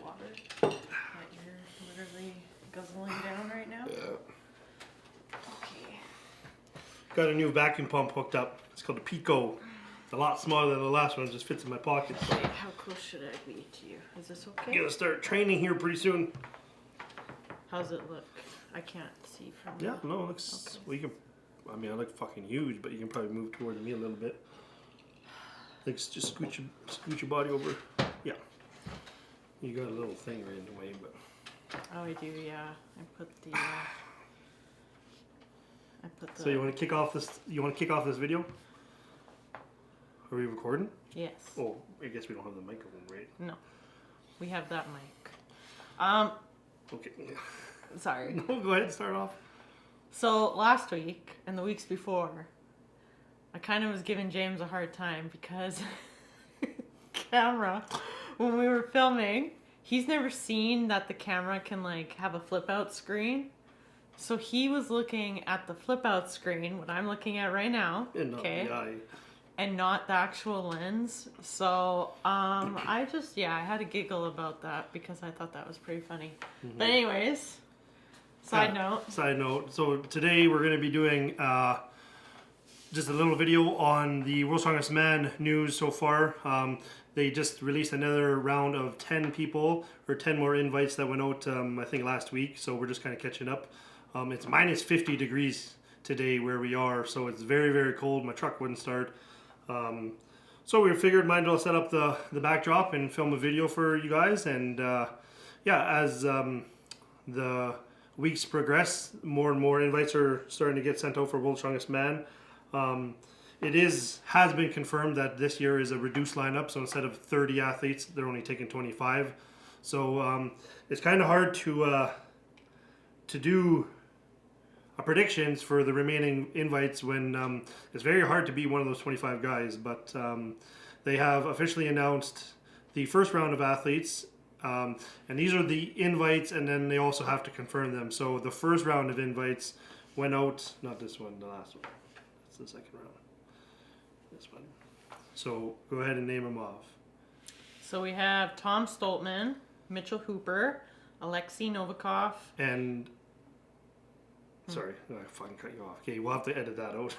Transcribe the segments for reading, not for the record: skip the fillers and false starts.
water that you're literally guzzling down right now? Yeah. Okay. Got a new vacuum pump hooked up. It's called a Pico. It's a lot smaller than the last one. It just fits in my pocket. So Wait, how close should I be to you? Is this I'm okay? gonna start training here pretty soon. How's it look? I can't see from Yeah, the... no, it looks. Okay. Well, you can. I mean, I look fucking huge, but you can probably move towards me a little bit. Like, just scoot your body over. Yeah. You got a little thing right in the way, but. Oh, I do, yeah. I put the... So you want to kick off this? You want to kick off this video? Are we recording? Yes. Oh, I guess we don't have the microphone, right? No. We have that mic. Okay. Sorry. No, go ahead. Start off. So last week and the weeks before, I kind of was giving James a hard time because camera, when we were filming, he's never seen that the camera can like have a flip out screen. So he was looking at the flip out screen, what I'm looking at right now, And not the eye. and not the actual lens. So I had a giggle about that because I thought that was pretty funny. Mm-hmm. But anyways, side note. So today we're going to be doing just a little video on the World's Strongest Man news so far. They just released another round of 10 people, or 10 more invites that went out, I think, last week. So we're just kind of catching up. It's minus 50 degrees today where we are, so it's very, very cold. My truck wouldn't start. So we figured might as well set up the backdrop and film a video for you guys. And as the weeks progress, more and more invites are starting to get sent out for World's Strongest Man. Has been confirmed that this year is a reduced lineup, so instead of 30 athletes, they're only taking 25. So it's kind of hard to do predictions for the remaining invites when it's very hard to be one of those 25 guys. But they have officially announced the first round of athletes, and these are the invites, and then they also have to confirm them. So the first round of invites went out, not this one, the last one. That's the second round. This one. So go ahead and name them off. So we have Tom Stoltman, Mitchell Hooper, Alexei Novikov, and sorry, I fucking cut you off. Okay, we'll have to edit that out.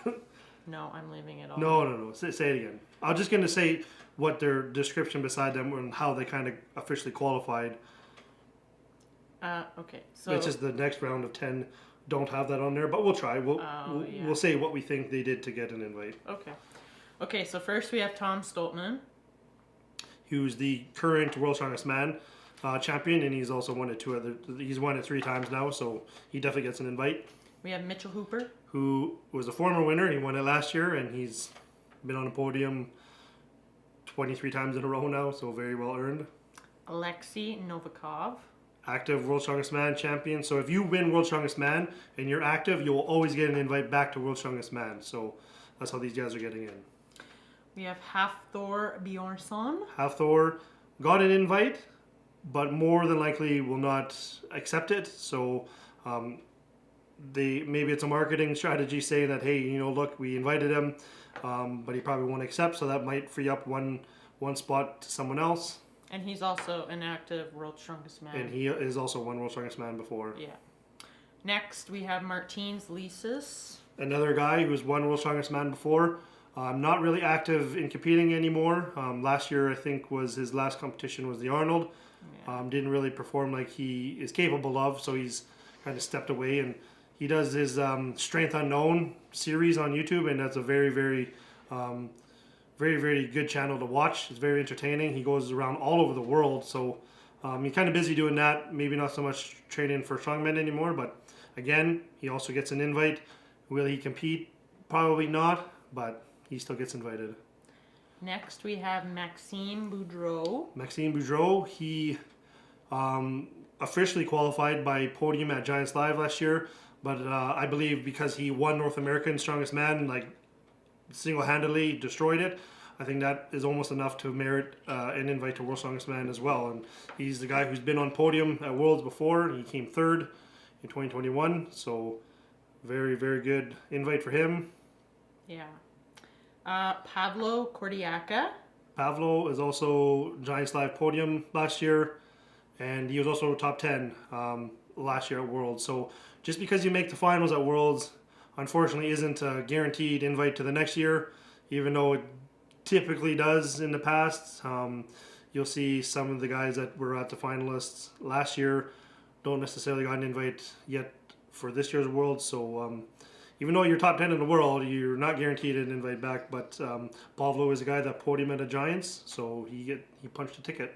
No, I'm leaving it all. No. Say it again. I'm just going to say what their description beside them and how they kind of officially qualified. Okay. So it's just the next round of 10 don't have that on there, but we'll try. We'll say what we think they did to get an invite. Okay, so first we have Tom Stoltman, who's the current World's Strongest Man champion, and he's also won it he's won it 3 times now, so he definitely gets an invite. We have Mitchell Hooper, who was a former winner. He won it last year, and he's been on the podium 23 times in a row now, so very well earned. Alexei Novikov, active World's Strongest Man champion. So if you win World's Strongest Man and you're active, you will always get an invite back to World's Strongest Man. So that's how these guys are getting in. We have Hafthor Bjornsson. Hafthor got an invite, but more than likely will not accept it. So maybe it's a marketing strategy saying that, hey, look, we invited him, but he probably won't accept. So that might free up one spot to someone else. And he's also an active World's Strongest Man. And he is also one World's Strongest Man before. Yeah. Next, we have Martins Lisis. Another guy who's won World's Strongest Man before. Not really active in competing anymore. Last year, I think, was his last competition was the Arnold. Yeah. Didn't really perform like he is capable of, so he's kind of stepped away. And he does his Strength Unknown series on YouTube, and that's a very, very, very, very good channel to watch. It's very entertaining. He goes around all over the world, so he's kind of busy doing that. Maybe not so much training for strongmen anymore, but again, he also gets an invite. Will he compete? Probably not, but he still gets invited. Next, we have Maxime Boudreau. Maxime Boudreau, he officially qualified by podium at Giants Live last year, but I believe because he won North American Strongest Man, like single-handedly destroyed it, I think that is almost enough to merit an invite to World's Strongest Man as well. And he's the guy who's been on podium at Worlds before. He came 3rd in 2021, so very, very good invite for him. Yeah. Pavlo Cordiaca. Pavlo is also Giants Live podium last year, and he was also top 10 last year at Worlds. So just because you make the finals at Worlds, unfortunately, isn't a guaranteed invite to the next year, even though it typically does in the past. You'll see some of the guys that were at the finalists last year don't necessarily got an invite yet for this year's Worlds. So even though you're top 10 in the world, you're not guaranteed an invite back. But Pavlo is a guy that podiumed at the Giants, so he punched a ticket.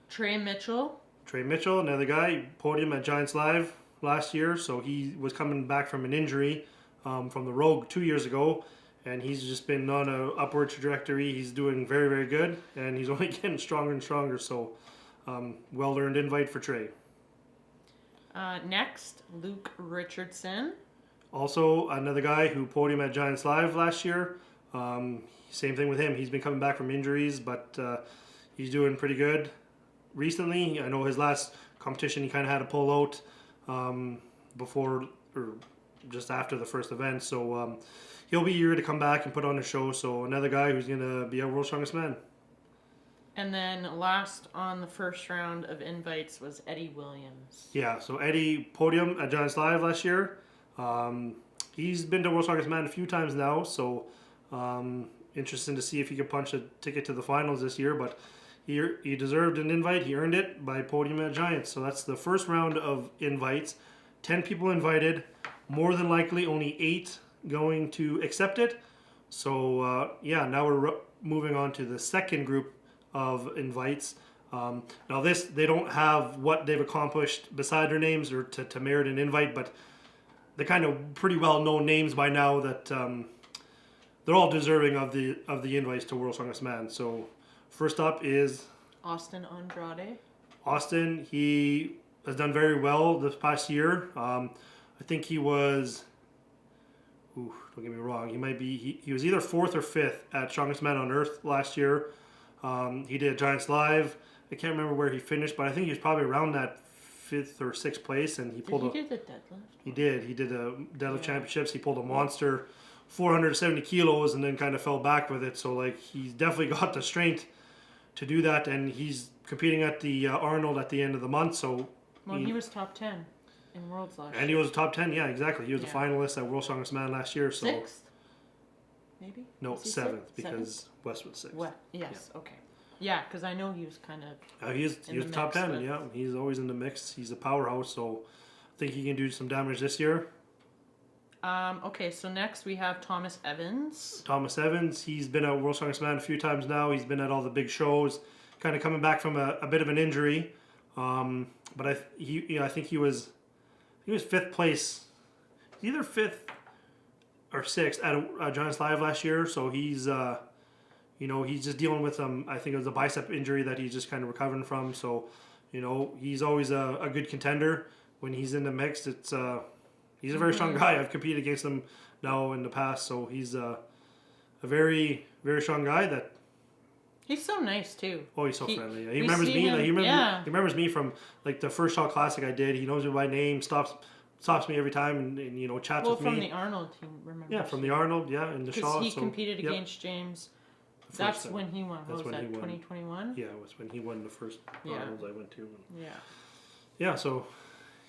Trey Mitchell, another guy, podium at Giants Live last year, so he was coming back from an injury from the Rogue 2 years ago, and he's just been on an upward trajectory. He's doing very, very good, and he's only getting stronger and stronger, so well-earned invite for Trey. Next, Luke Richardson. Also, another guy who podiumed at Giants Live last year. Same thing with him. He's been coming back from injuries, but he's doing pretty good recently. I know his last competition he kind of had to pull out before or just after the first event. So he'll be eager to come back and put on a show. So another guy who's going to be a World's Strongest Man. And then last on the first round of invites was Eddie Williams. Yeah, so Eddie podium at Giants Live last year. He's been to World's Strongest Man a few times now, so interesting to see if he could punch a ticket to the finals this year. But he deserved an invite. He earned it by podium at Giants. So that's the first round of invites. 10 people invited. More than likely, only 8 going to accept it. So now we're moving on to the second group of invites. Now they don't have what they've accomplished beside their names or to merit an invite, but they're kind of pretty well known names by now that they're all deserving of the invites to World's Strongest Man. So first up is Austin Andrade. Austin, he has done very well this past year. I think he was, don't get me wrong, he was either 4th or 5th at Strongest Man on Earth last year. He did Giants Live. I can't remember where he finished, but I think he was probably around that 5th or 6th place, and he did the deadlift. He did a deadlift championships. He pulled a monster 470 kilos and then kind of fell back with it. So like he's definitely got the strength to do that, and he's competing at the Arnold at the end of the month. So he was top 10 in Worlds last year. And he was top 10, yeah, exactly. He was a finalist at World's Strongest Man last year. So 6th? Maybe? No, 7th, because 7th? West was 6th. What? Yes, okay. Yeah, because I know he was kind of he was top 10, yeah. He's always in the mix. He's a powerhouse, so I think he can do some damage this year. Okay, so next we have Thomas Evans. Thomas Evans, he's been at World's Strongest Man a few times now. He's been at all the big shows, kind of coming back from a bit of an injury. But I think he was 5th place, either 5th or 6th at Giants Live last year. So he's he's just dealing with I think it was a bicep injury that he's just kind of recovering from. So he's always a good contender when he's in the mix. He's a very strong guy. I've competed against him now in the past, so he's a very, very strong guy. That he's so nice too. Oh, he's so friendly. Yeah. He remembers me. He remembers me from like the first Shaw Classic I did. He knows me by name. Stops me every time and chats with me. Well, from the Arnold, he remembers. Yeah, from the Arnold. Yeah, in the Shaw. Because he competed against James. That's when he won. What was that? 2021. Yeah, it was when he won the first Arnold I went to. Yeah. Yeah, so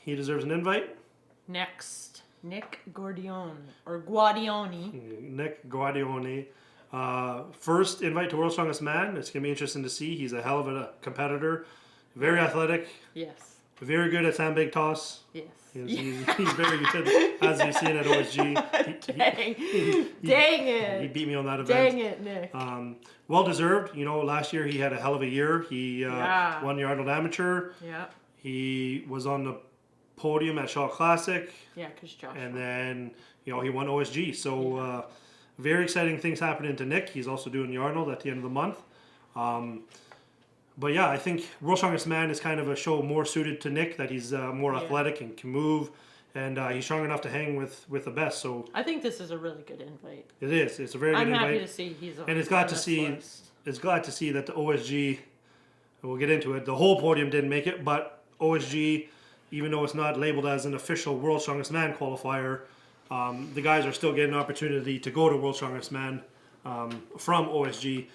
he deserves an invite. Next, Nick Guardione. Nick Guardione. First invite to World's Strongest Man. It's going to be interesting to see. He's a hell of a competitor. Very athletic. Yes. Very good at sandbag toss. Yes. He's very good, as we've seen at OSG. Dang it. He beat me on that event. Dang it, Nick. Well deserved. Last year he had a hell of a year. He won the Arnold Amateur. Yeah. He was on the podium at Shaw Classic. Yeah, because Josh. And then, he won OSG. So, very exciting things happening to Nick. He's also doing the Arnold at the end of the month. But yeah, I think World's Strongest Man is kind of a show more suited to Nick, that he's more athletic and can move, and he's strong enough to hang with the best. So I think this is a really good invite. It is. It's a very good invite. I'm happy to see he's on. And it's glad to see. It's glad to see that the OSG. We'll get into it. The whole podium didn't make it, but OSG, even though it's not labeled as an official World's Strongest Man qualifier, the guys are still getting an opportunity to go to World's Strongest Man from OSG.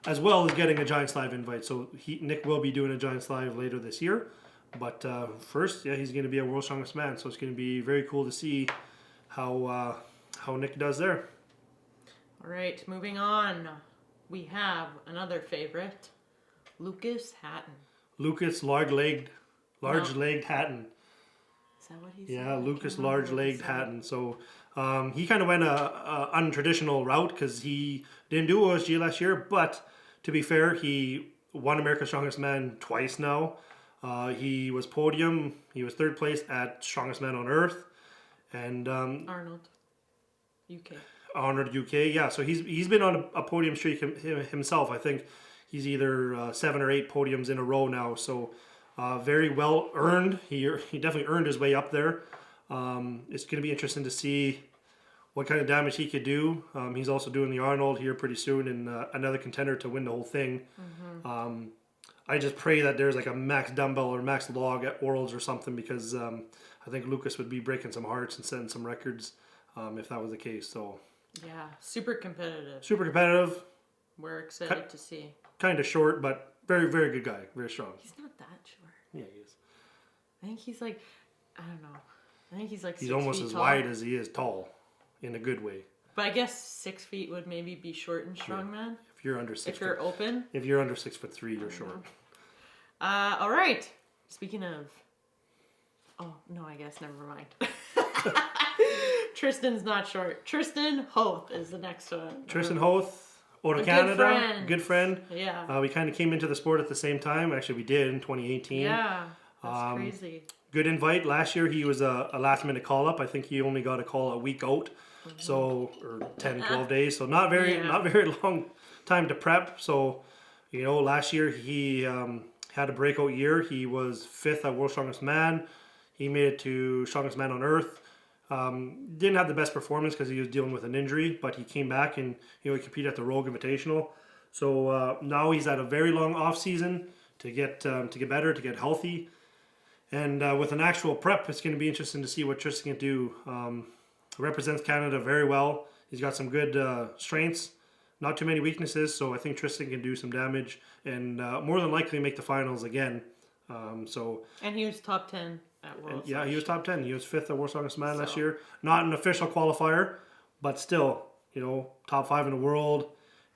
as well as getting a Giants Live invite. So Nick will be doing a Giants Live later this year. But first, yeah, he's going to be a World's Strongest Man. So it's going to be very cool to see how Nick does there. All right, moving on. We have another favorite, Lucas Hatton. Lucas large-legged Hatton. Is that what he said? Yeah, Lucas large-legged Hatton. So he kind of went a untraditional route because he didn't do OSG last year. But to be fair, he won America's Strongest Man twice now. He was podium. He was third place at Strongest Man on Earth, and Arnold, UK. Arnold, UK. Yeah, so he's been on a podium streak himself. I think he's either 7 or 8 podiums in a row now. So very well earned. He definitely earned his way up there. It's going to be interesting to see what kind of damage he could do. He's also doing the Arnold here pretty soon, and another contender to win the whole thing. Mm-hmm. I just pray that there's like a max dumbbell or max log at Worlds or something, because I think Lucas would be breaking some hearts and setting some records if that was the case. So yeah, super competitive. Super competitive. We're excited to see. Kind of short, but very, very good guy. Very strong. He's not that short. Yeah, he is. I think he's like, I don't know. I think he's like 6 He's almost feet as tall. wide as he is tall, in a good way. But I guess 6 feet would maybe be short in strongman. If you're under 6 if you're open. If you're under 6'3", you're short. All right. Speaking of, oh no, I guess never mind. Tristan's not short. Tristan Hoth is the next one. Tristan Hoth, out of Canada, good friend. Yeah. We kind of came into the sport at the same time. Actually, we did in 2018. Yeah, that's crazy. Good invite. Last year, he was a last-minute call-up. I think he only got a call a week out, so or 10, 12 days. So not very long time to prep. So, last year he had a breakout year. He was 5th at World's Strongest Man. He made it to Strongest Man on Earth. Didn't have the best performance because he was dealing with an injury, but he came back and he competed at the Rogue Invitational. So now he's at a very long off season to get better, to get healthy, and with an actual prep, it's going to be interesting to see what Tristan can do. Represents Canada very well. He's got some good strengths, not too many weaknesses. So I think Tristan can do some damage and more than likely make the finals again. And he was top 10 at Worlds. Yeah, he was top 10. He was 5th at World's Strongest Man last year. Not an official qualifier, but still, top 5 in the world.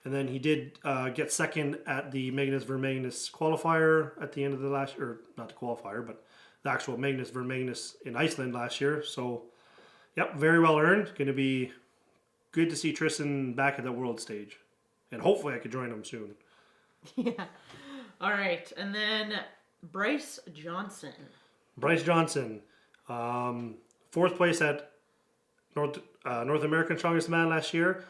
And then he did get 2nd at the Magnus Vermagnus qualifier at the end of the last year, or not the qualifier, but the actual Magnus Vermagnus in Iceland last year. So, yep, very well earned. Going to be good to see Tristan back at the world stage. And hopefully I could join him soon. Yeah. All right. And then Bryce Johnson. Bryce Johnson, 4th place at North American Strongest Man last year,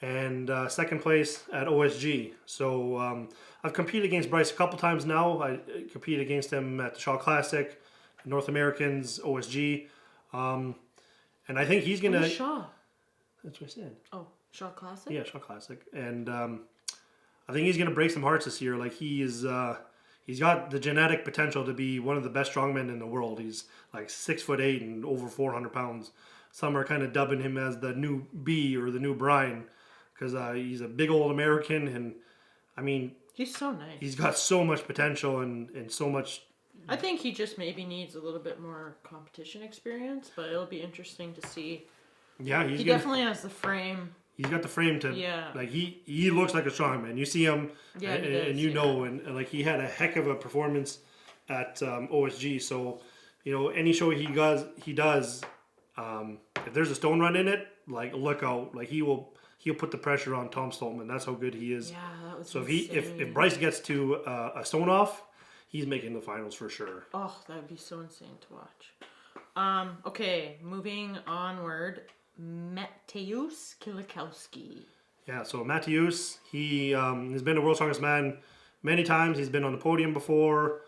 and 2nd place at OSG. So I've competed against Bryce a couple times now. I competed against him at the Shaw Classic, North Americans, OSG, and I think he's gonna. Who's Shaw? That's what I said. Oh, Shaw Classic. Yeah, Shaw Classic, and I think he's gonna break some hearts this year. Like he is. He's got the genetic potential to be one of the best strongmen in the world. He's like 6'8" and over 400 pounds. Some are kind of dubbing him as the new B or the new Brian, because he's a big old American, and I mean, he's so nice. He's got so much potential and so much. I think he just maybe needs a little bit more competition experience, but it'll be interesting to see. Yeah, he definitely has the frame. He's got the frame to, like, he looks like a strongman. You see him, and you know, and like, he had a heck of a performance at OSG. So, any show he does, if there's a stone run in it, like, look out. Like, he'll put the pressure on Tom Stoltman. That's how good he is. Yeah, that was so insane. if Bryce gets to a stone off, he's making the finals for sure. Oh, that would be so insane to watch. Okay, moving onward. Mateusz Kilikowski. Yeah, so Mateusz, he has been a World's Strongest Man many times. He's been on the podium before.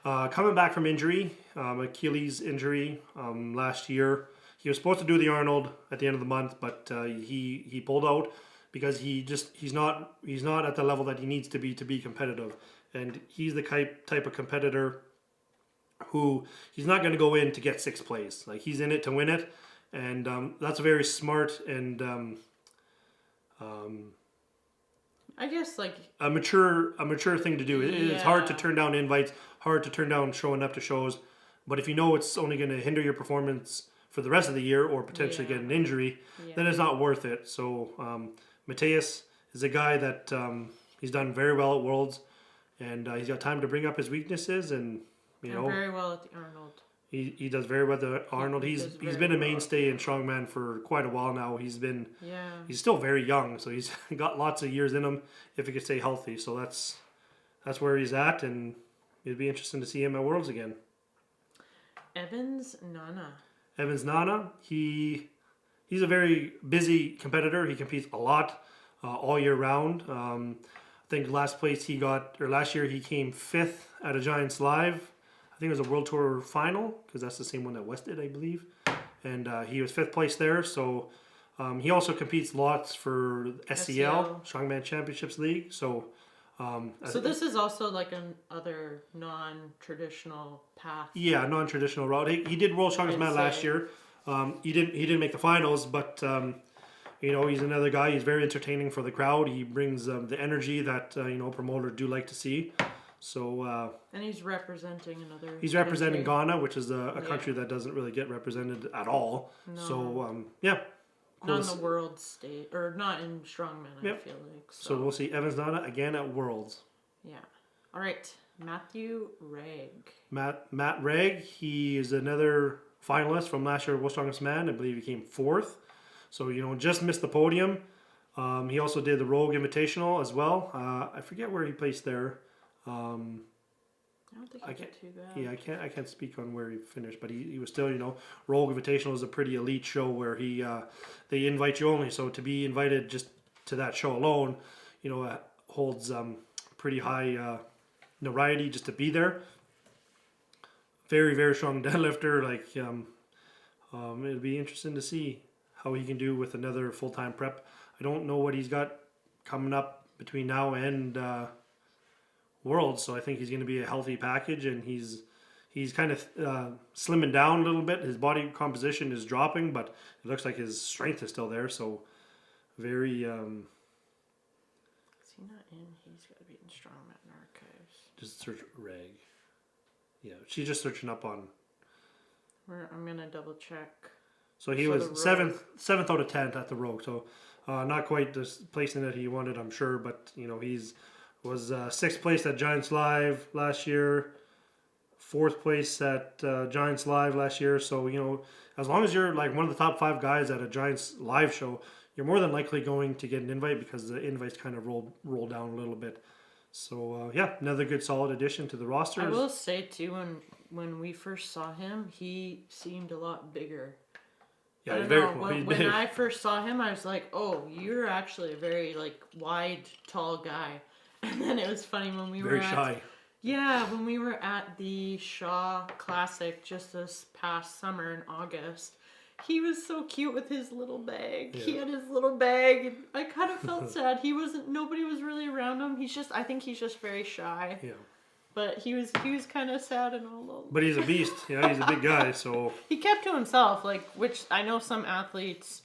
Coming back from injury, Achilles injury last year. He was supposed to do the Arnold at the end of the month, but he pulled out because he's not at the level that he needs to be competitive. And he's the type of competitor who he's not going to go in to get 6th place. Like, he's in it to win it. And that's very smart and I guess like a mature thing to do. It's hard to Yeah. turn down invites, hard to turn down showing up to shows. But if you know it's only going to hinder your performance for the rest of the year or potentially Yeah. get an injury, then it's not worth it. So Mateus is a guy that he's done very well at Worlds, and he's got time to bring up his weaknesses, and you and know very well at the Arnold. he does very well at Arnold. He He's does very been a well. mainstay in Strongman for quite a while now. He's Yeah. still very young, so he's got lots of years in him if he could stay healthy. So that's where he's at, and it'd be interesting to see him at Worlds again. Evans Nana. Evans Nana, he's a very busy competitor. He competes a lot all year round. I think last year he came 5th at a Giants Live. I think it was a World Tour final because that's the same one that West did, I believe. And he was 5th place there. So he also competes lots for SCL, Strongman Championships League. So This is also like another non-traditional path. Yeah, non-traditional route. He did World Strongest Man last year. He didn't make the finals, but he's another guy. He's very entertaining for the crowd. He brings the energy that promoters do like to see. So and he's representing another. He's representing country. Ghana, which is a country that doesn't really get represented at all. No. So yeah. Cool. Not in the world state, or not in Strongman, I feel like. So we'll see Evans Nana again at Worlds. Yeah. All right. Matthew Reg. Matt Reg, he is another finalist from last year World's Strongest Man. I believe he came 4th. So, just missed the podium. He also did the Rogue Invitational as well. I forget where he placed there. I don't think he did too bad. Yeah, I can't speak on where he finished, but he was still, Rogue Invitational is a pretty elite show where they invite you only. So to be invited just to that show alone, holds pretty high notoriety just to be there. Very, very strong deadlifter. It'll be interesting to see how he can do with another full-time prep. I don't know what he's got coming up between now and Worlds, so I think he's going to be a healthy package, and he's kind of slimming down a little bit. His body composition is dropping, but it looks like his strength is still there. So very. Is he not in? He's got to be in Strongman Archives. Just search Reg. Yeah, she's just searching up on. I'm gonna double check. So he was seventh out of 10th at the Rogue. So not quite the placing that he wanted, I'm sure, but he's. Was 6th place at Giants Live last year, 4th place at Giants Live last year. So, as long as you're like one of the top 5 guys at a Giants Live show, you're more than likely going to get an invite because the invites kind of roll down a little bit. So, another good solid addition to the roster. I will say, too, when we first saw him, he seemed a lot bigger. Yeah, when I first saw him, I was like, oh, you're actually a very, wide, tall guy. And then it was funny when we were shy. Yeah, when we were at the Shaw Classic just this past summer in August, he was so cute with his little bag. Yeah. He had his little bag, and I kind of felt sad. Nobody was really around him. I think he's just very shy. Yeah. But he was kind of sad and all alone. But he's a beast. He's a big guy, so. He kept to himself, which I know some athletes,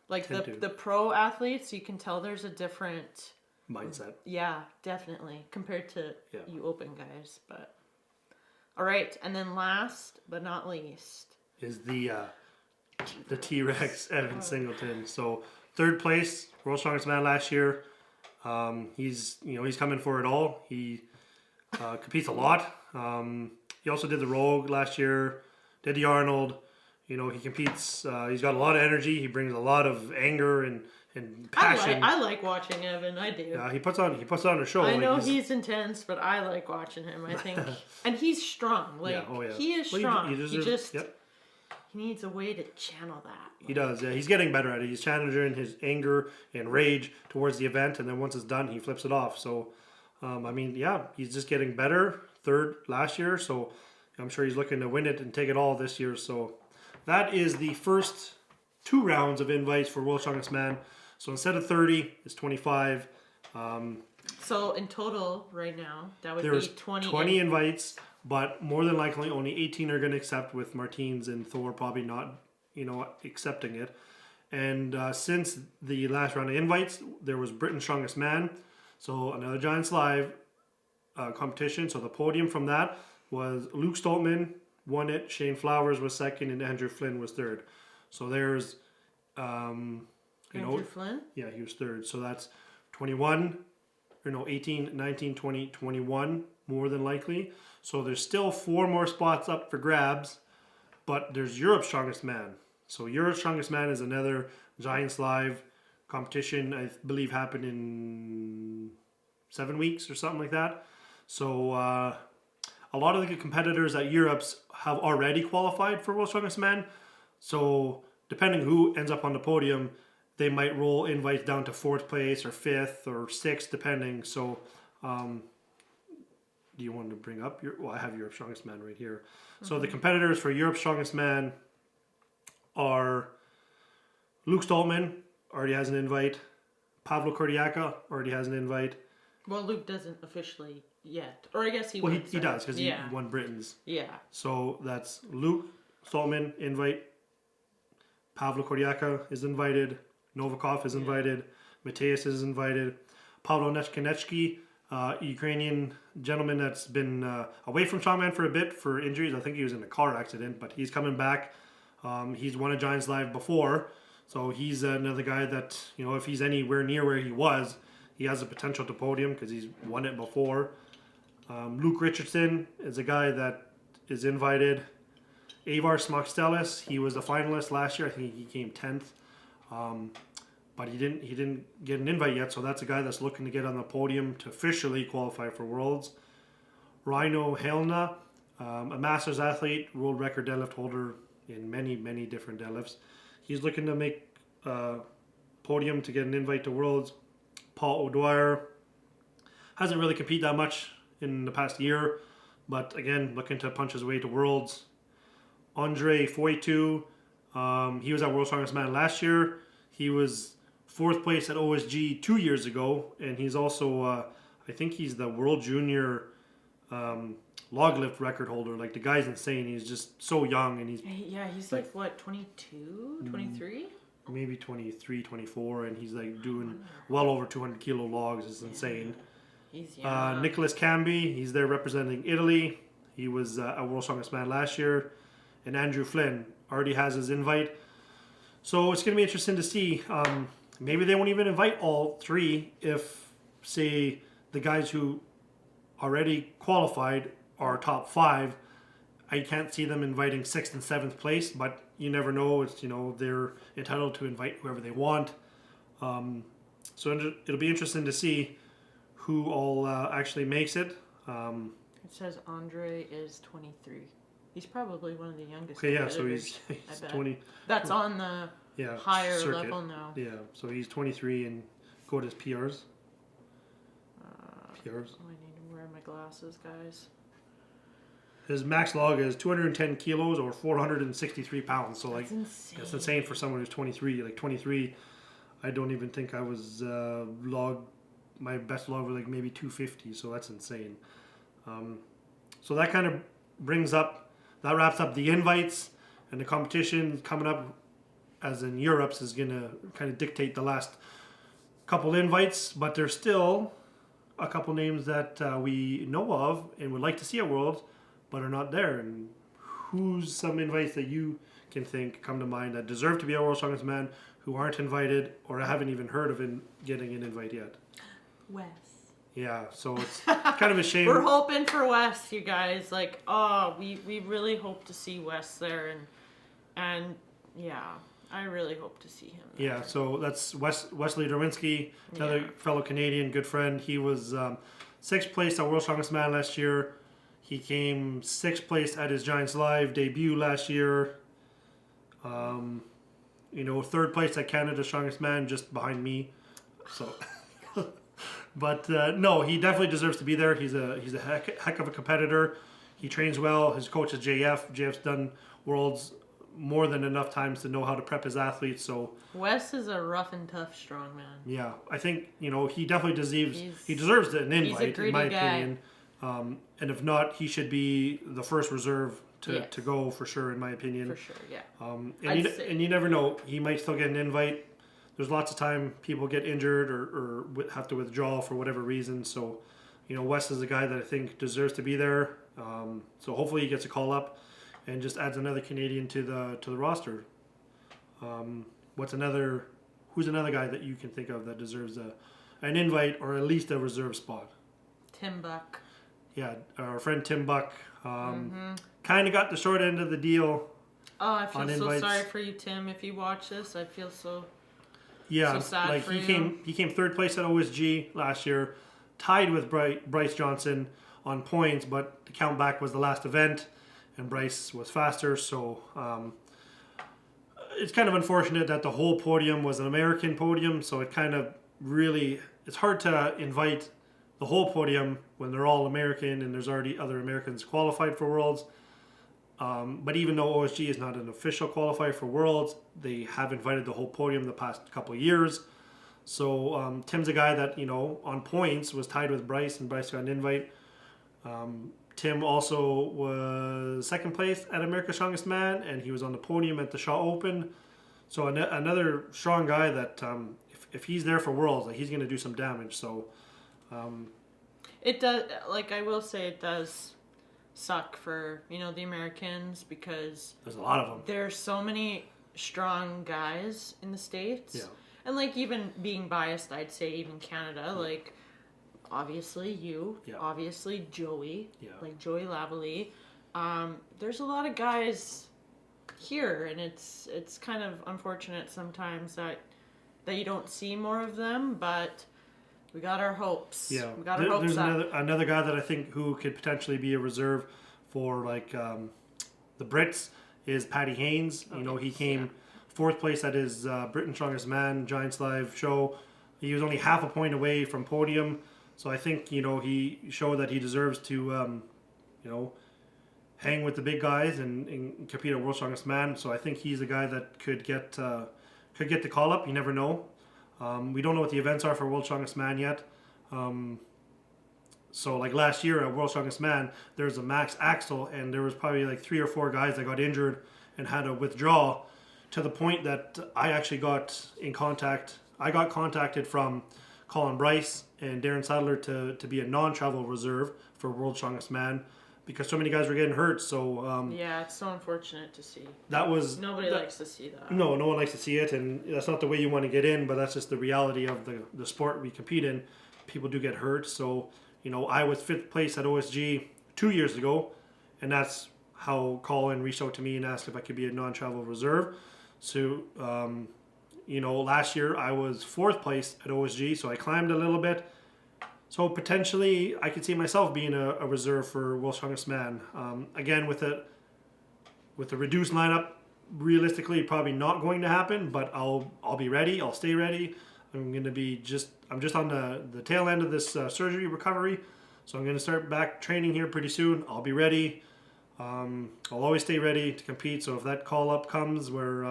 the pro athletes, you can tell there's a different mindset. Yeah, definitely. Compared to you open guys. But all right. And then last but not least is the T-Rex Evan Singleton. So 3rd place, World's Strongest Man last year. He's coming for it all. He competes a lot. He also did the Rogue last year, did the Arnold. He competes. He's got a lot of energy. He brings a lot of anger and passion. I like watching Evan. I do. Yeah, he puts on a show. I know he's intense, but I like watching him. I think, and he's strong. He is strong. He needs a way to channel that. He does. Yeah, he's getting better at it. He's channeling his anger and rage towards the event, and then once it's done, he flips it off. So, he's just getting better. 3rd last year, so I'm sure he's looking to win it and take it all this year. So, that is the first 2 rounds of invites for World's Strongest Man. So instead of 30, it's 25. So in total, right now, that would be 20 invites, but more than likely only 18 are going to accept, with Martins and Thor probably not, accepting it. And since the last round of invites, there was Britain's Strongest Man. So another Giants Live competition. So the podium from that was Luke Stoltman won it, Shane Flowers was second, and Andrew Flynn was third. So there's, Andrew Flynn? Yeah, he was third. So that's 18, 19, 20, 21, more than likely. So there's still 4 more spots up for grabs, but there's Europe's Strongest Man. So Europe's Strongest Man is another Giants Live competition, I believe happened in 7 weeks or something like that. So a lot of the competitors at Europe's have already qualified for World's Strongest Man. So depending who ends up on the podium, they might roll invites down to 4th place or 5th or 6th, depending. So do you want to bring up I have Europe's Strongest Man right here. Mm-hmm. So the competitors for Europe's Strongest Man are Luke Stoltman, already has an invite. Pavlo Kordiaka already has an invite. Well, Luke doesn't officially yet. Or I guess he Well, he does because yeah. he won Britain's. Yeah. So that's Luke Stoltman, invite. Pavlo Kordiaka is invited. Novikov is invited. Mateus is invited. Pavlo Nechkanechki, Ukrainian gentleman that's been away from Strongman for a bit for injuries. I think he was in a car accident, but he's coming back. He's won a Giants Live before. So he's another guy that, if he's anywhere near where he was, he has the potential to podium because he's won it before. Luke Richardson is a guy that is invited. Avar Smokstelis, he was a finalist last year. I think he came 10th. But he didn't get an invite yet, so that's a guy that's looking to get on the podium to officially qualify for Worlds. Rhino Helna, a Masters athlete, world record deadlift holder in many, many different deadlifts. He's looking to make podium to get an invite to Worlds. Paul O'Dwyer hasn't really competed that much in the past year, but again, looking to punch his way to Worlds. Andre Foitu, he was at World's Strongest Man last year. He was 4th place at OSG 2 years ago, and he's also, I think he's the World Junior log lift record holder. Like, the guy's insane. He's just so young, and he's like what, 22, 23? Maybe 23, 24, and he's like doing well over 200 kilo logs. It's insane. He's young. Nicholas Camby, he's there representing Italy. He was a World's Strongest Man last year. And Andrew Flynn already has his invite. So it's going to be interesting to see. Maybe they won't even invite all 3 if, say, the guys who already qualified are top 5. I can't see them inviting 6th and 7th place, but you never know. It's, they're entitled to invite whoever they want. So it'll be interesting to see who all actually makes it. It says Andre is 23. He's probably one of the youngest. Okay, yeah, so he's 20. That's on the higher circuit level now. Yeah, so he's 23 and go to his PRs. PRs. Oh, I need to wear my glasses, guys. His max log is 210 kilos or 463 pounds. So that's insane. That's insane for someone who's 23. Like 23, I don't even think I was my best log was like maybe 250. So that's insane. So that kind of wraps up the invites, and the competition coming up, as in Europe's, is going to kind of dictate the last couple invites, but there's still a couple names that we know of and would like to see at Worlds, but are not there. And who's some invites that you can think come to mind that deserve to be a World's Strongest Man who aren't invited or haven't even heard of getting an invite yet? Wes. Yeah, so it's kind of a shame. We're hoping for Wes, you guys. Like, we really hope to see Wes there, and yeah, I really hope to see him there. Yeah, so that's Wesley Derwinski, another fellow Canadian, good friend. He was 6th place at World's Strongest Man last year. He came 6th place at his Giants Live debut last year. 3rd place at Canada's Strongest Man, just behind me. So. But no, he definitely deserves to be there. He's a heck of a competitor. He trains well. His coach is JF. JF's done Worlds more than enough times to know how to prep his athletes. So Wes is a rough and tough strongman. Yeah, I think he definitely deserves an invite in my opinion. And if not, he should be the first reserve to go for sure in my opinion. For sure, yeah. And you never know, he might still get an invite. there's lots of time people get injured or have to withdraw for whatever reason. So, Wes is a guy that I think deserves to be there. So hopefully he gets a call up and just adds another Canadian to the roster. Who's another guy that you can think of that deserves an invite or at least a reserve spot? Tim Buck. Yeah, our friend Tim Buck kind of got the short end of the deal. Oh, I feel so sorry for you, Tim. If you watch this, I feel so sad like for he came third place at OSG last year, tied with Bryce Johnson on points, but the count back was the last event, and Bryce was faster. So it's kind of unfortunate that the whole podium was an American podium. So it kind of it's hard to invite the whole podium when they're all American and there's already other Americans qualified for Worlds. But even though OSG is not an official qualifier for Worlds, they have invited the whole podium the past couple of years. So Tim's a guy that, on points was tied with Bryce, and Bryce got an invite. Tim also was second place at America's Strongest Man, and he was on the podium at the Shaw Open. So another strong guy that if he's there for Worlds, like, he's going to do some damage. So it does. Like, I will say, it does suck for the Americans, because there's a lot of them. There's so many strong guys in the States. Yeah. And like, even being biased, I'd say even Canada, like obviously you, obviously Joey, like Joey Lavalley. There's a lot of guys here, and it's kind of unfortunate sometimes that you don't see more of them, but we got our hopes. Yeah, we got our hopes there's up. another guy that I think who could potentially be a reserve for the Brits is Paddy Haynes. He came fourth place at his Britain's Strongest Man Giants Live show. He was only half a point away from podium, so I think he showed that he deserves to hang with the big guys and compete at World's Strongest Man. So I think he's a guy that could get the call up. You never know. We don't know what the events are for World's Strongest Man yet. So like last year at World's Strongest Man, there was a max axle, and there was probably like 3 or 4 guys that got injured and had to withdraw, to the point that I actually got in contact. I got contacted from Colin Bryce and Darren Sadler to be a non-travel reserve for World's Strongest Man, because so many guys were getting hurt. So yeah, it's so unfortunate to see. Nobody likes to see that. No one likes to see it, and that's not the way you want to get in, but that's just the reality of the sport we compete in. People do get hurt. So I was 5th place at OSG 2 years ago, and that's how Colin reached out to me and asked if I could be a non-travel reserve. So last year I was 4th place at OSG, so I climbed a little bit. So potentially I could see myself being a reserve for World's Strongest Man. Again, with a reduced lineup, realistically probably not going to happen, but I'll be ready. I'll stay ready. I'm just on the tail end of this surgery recovery, so I'm going to start back training here pretty soon. I'll be ready. I'll always stay ready to compete. So if that call up comes where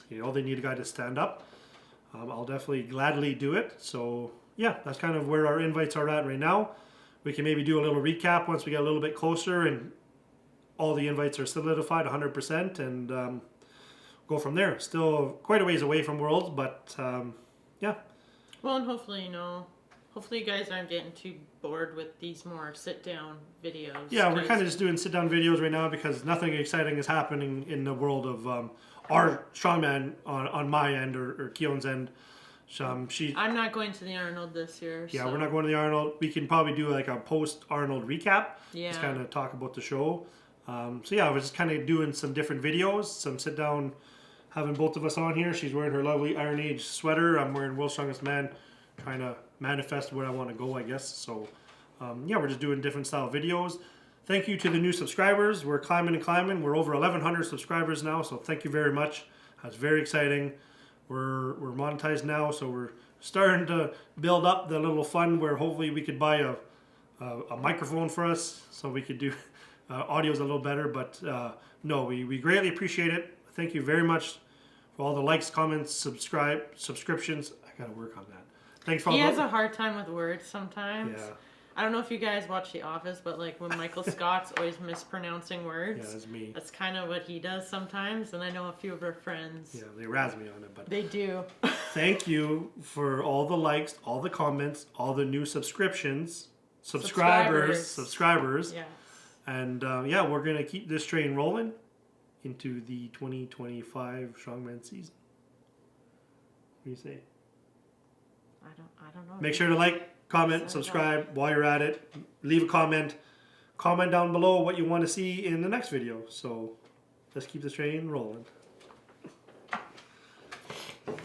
they need a guy to stand up, I'll definitely gladly do it. So yeah, that's kind of where our invites are at right now. We can maybe do a little recap once we get a little bit closer and all the invites are solidified 100%, and go from there. Still quite a ways away from Worlds, but yeah. Well, and hopefully you guys aren't getting too bored with these more sit-down videos. Yeah, we're kind of just doing sit-down videos right now because nothing exciting is happening in the world of our strongman on my end or Keelan's end. I'm not going to the Arnold this year. Yeah, so. We're not going to the Arnold. We can probably do like a post-Arnold recap. Yeah. Just kind of talk about the show. So yeah, we're just kind of doing some different videos, some sit-down, having both of us on here. She's wearing her lovely Iron Age sweater. I'm wearing World's Strongest Man, trying to manifest where I want to go, I guess. So yeah, we're just doing different style videos. Thank you to the new subscribers. We're climbing and climbing. We're over 1,100 subscribers now, so thank you very much. That's very exciting. We're monetized now, so we're starting to build up the little fund where hopefully we could buy a microphone for us so we could do audio's a little better. But no, we greatly appreciate it. Thank you very much for all the likes, comments, subscriptions. I gotta work on that. Thanks for all. He has a hard time with words sometimes. Yeah. I don't know if you guys watch The Office, but like when Michael Scott's always mispronouncing words. Yeah, that's me. That's kind of what he does sometimes, and I know a few of our friends. Yeah, they razz me on it, but they do. thank you for all the likes, all the comments, all the new subscribers. Yeah. And yeah, we're going to keep this train rolling into the 2025 Strongman season. What do you say? I don't know. Make sure to like, comment, subscribe while you're at it. Leave a comment. Comment down below what you want to see in the next video. So let's keep this train rolling.